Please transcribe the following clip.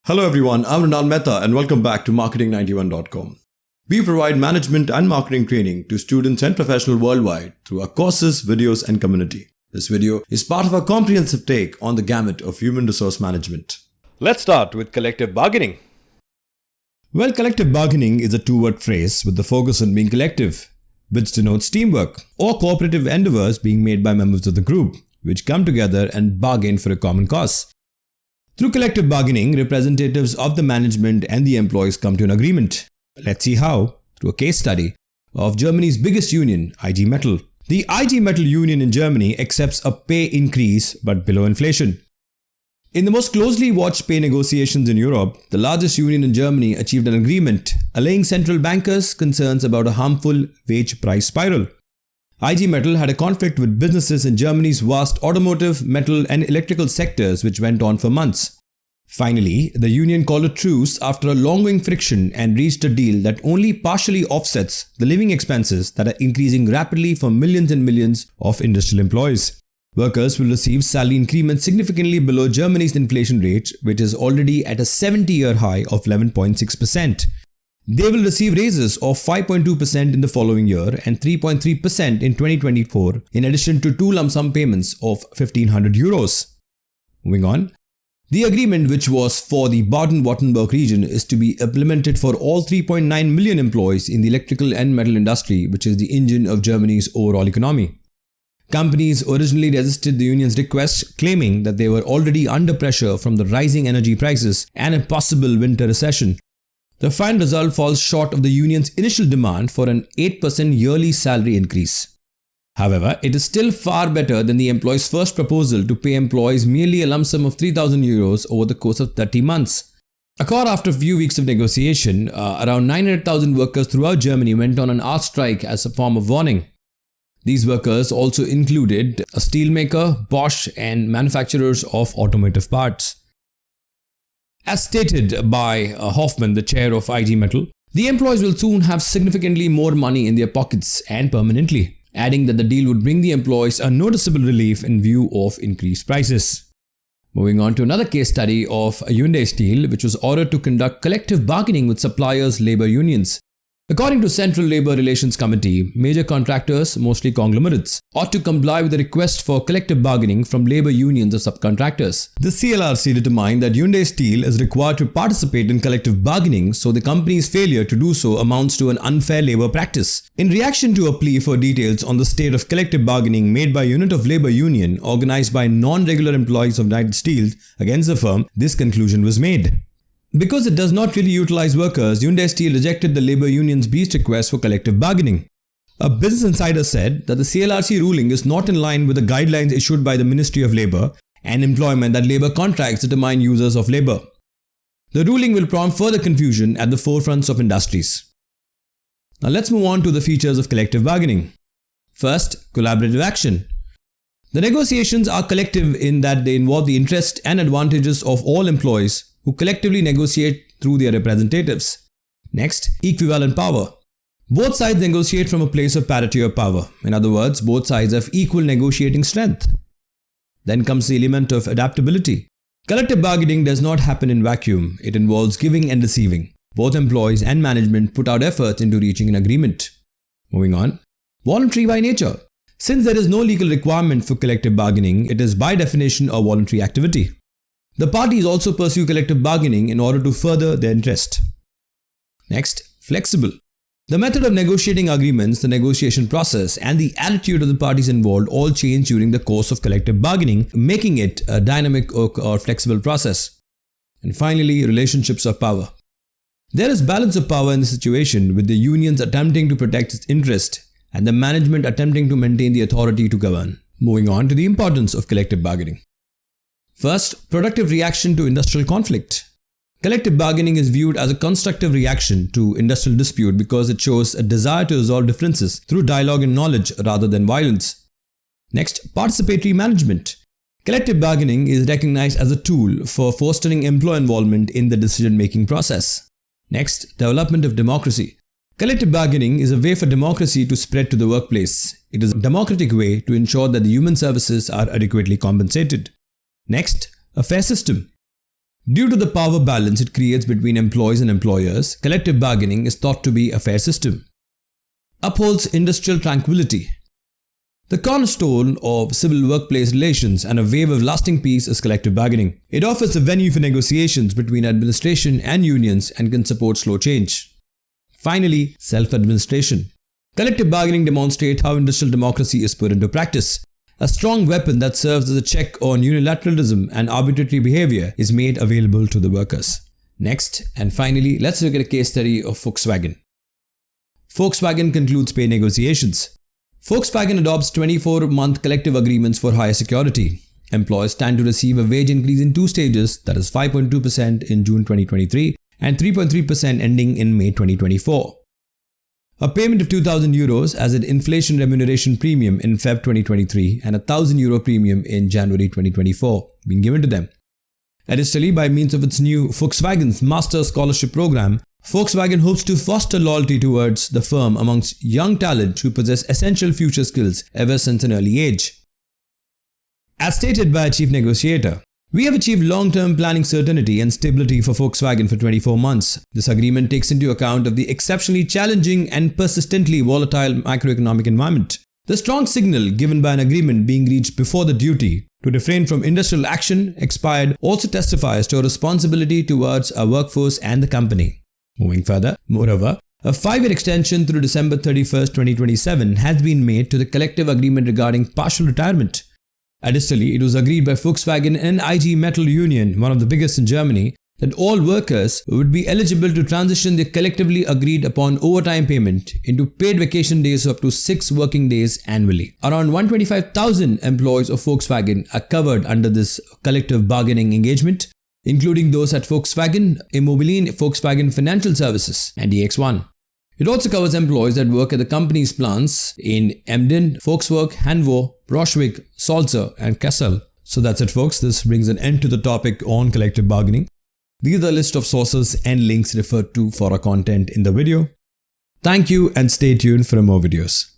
Hello everyone, I'm Ronald Mehta and welcome back to marketing91.com. We provide management and marketing training to students and professionals worldwide through our courses, videos and community. This video is part of our comprehensive take on the gamut of human resource management. Let's start with collective bargaining. Well, collective bargaining is a two-word phrase with the focus on being collective, which denotes teamwork or cooperative endeavors being made by members of the group, which come together and bargain for a common cause. Through collective bargaining, representatives of the management and the employees come to an agreement. Let's see how, through a case study of Germany's biggest union, IG Metall. The IG Metall union in Germany accepts a pay increase but below inflation. In the most closely watched pay negotiations in Europe, the largest union in Germany achieved an agreement, allaying central bankers' concerns about a harmful wage price spiral. IG Metall had a conflict with businesses in Germany's vast automotive, metal and electrical sectors which went on for months. Finally, the union called a truce after a long-going friction and reached a deal that only partially offsets the living expenses that are increasing rapidly for millions and millions of industrial employees. Workers will receive salary increments significantly below Germany's inflation rate, which is already at a 70-year high of 11.6%. They will receive raises of 5.2% in the following year and 3.3% in 2024, in addition to two lump sum payments of 1,500 euros. Moving on. The agreement, which was for the Baden-Württemberg region, is to be implemented for all 3.9 million employees in the electrical and metal industry, which is the engine of Germany's overall economy. Companies originally resisted the union's request, claiming that they were already under pressure from the rising energy prices and a possible winter recession. The final result falls short of the union's initial demand for an 8% yearly salary increase. However, it is still far better than the employees' first proposal to pay employees merely a lump sum of 3,000 euros over the course of 30 months. After a few weeks of negotiation, around 900,000 workers throughout Germany went on an hour strike as a form of warning. These workers also included a steelmaker, Bosch, and manufacturers of automotive parts. As stated by Hoffman, the chair of IG Metall, the employees will soon have significantly more money in their pockets and permanently, adding that the deal would bring the employees a noticeable relief in view of increased prices. Moving on to another case study of Hyundai Steel, which was ordered to conduct collective bargaining with suppliers' labor unions. According to Central Labor Relations Committee, major contractors, mostly conglomerates, ought to comply with the request for collective bargaining from labor unions of subcontractors. The CLRC determined that Hyundai Steel is required to participate in collective bargaining, so the company's failure to do so amounts to an unfair labor practice. In reaction to a plea for details on the state of collective bargaining made by a unit of labor union organized by non-regular employees of United Steel against the firm, this conclusion was made. Because it does not really utilize workers, Hyundai Steel rejected the labor union's beast request for collective bargaining. A business insider said that the CLRC ruling is not in line with the guidelines issued by the Ministry of Labour and Employment that labor contracts determine users of labour. The ruling will prompt further confusion at the forefronts of industries. Now let's move on to the features of collective bargaining. First, collaborative action. The negotiations are collective in that they involve the interests and advantages of all employees who collectively negotiate through their representatives. Next, equivalent power. Both sides negotiate from a place of parity of power. In other words, both sides have equal negotiating strength. Then comes the element of adaptability. Collective bargaining does not happen in vacuum. It involves giving and receiving. Both employees and management put out efforts into reaching an agreement. Moving on. Voluntary by nature. Since there is no legal requirement for collective bargaining, it is by definition a voluntary activity. The parties also pursue collective bargaining in order to further their interest. Next, flexible. The method of negotiating agreements, the negotiation process, and the attitude of the parties involved all change during the course of collective bargaining, making it a dynamic or flexible process. And finally, relationships of power. There is balance of power in the situation, with the unions attempting to protect its interest and the management attempting to maintain the authority to govern. Moving on to the importance of collective bargaining. First, productive reaction to industrial conflict. Collective bargaining is viewed as a constructive reaction to industrial dispute because it shows a desire to resolve differences through dialogue and knowledge rather than violence. Next, participatory management. Collective bargaining is recognized as a tool for fostering employee involvement in the decision-making process. Next, development of democracy. Collective bargaining is a way for democracy to spread to the workplace. It is a democratic way to ensure that the human services are adequately compensated. Next, a fair system. Due to the power balance it creates between employees and employers, collective bargaining is thought to be a fair system. Upholds industrial tranquility. The cornerstone of civil workplace relations and a wave of lasting peace is collective bargaining. It offers a venue for negotiations between administration and unions and can support slow change. Finally, self-administration. Collective bargaining demonstrates how industrial democracy is put into practice. A strong weapon that serves as a check on unilateralism and arbitrary behavior is made available to the workers. Next, and finally, let's look at a case study of Volkswagen. Volkswagen concludes pay negotiations. Volkswagen adopts 24-month collective agreements for higher security. Employees stand to receive a wage increase in 2 stages, that is 5.2% in June 2023 and 3.3% ending in May 2024. A payment of €2,000 as an inflation remuneration premium in Feb 2023 and a €1,000 premium in January 2024 being given to them. Additionally, by means of its new Volkswagen's Master Scholarship Program, Volkswagen hopes to foster loyalty towards the firm amongst young talent who possess essential future skills ever since an early age. As stated by a chief negotiator, we have achieved long-term planning certainty and stability for Volkswagen for 24 months. This agreement takes into account of the exceptionally challenging and persistently volatile macroeconomic environment. The strong signal given by an agreement being reached before the duty to refrain from industrial action expired also testifies to a responsibility towards our workforce and the company. Moving further, moreover, a 5-year extension through December 31st, 2027 has been made to the collective agreement regarding partial retirement. Additionally, it was agreed by Volkswagen and IG Metall Union, one of the biggest in Germany, that all workers would be eligible to transition their collectively agreed upon overtime payment into paid vacation days of up to 6 working days annually. Around 125,000 employees of Volkswagen are covered under this collective bargaining engagement, including those at Volkswagen Immobilien, Volkswagen Financial Services and EX1. It also covers employees that work at the company's plants in Emden, Volkswagen, Hannover, Braunschweig, Sulzer and Kassel. So that's it folks, this brings an end to the topic on collective bargaining. These are the list of sources and links referred to for our content in the video. Thank you and stay tuned for more videos.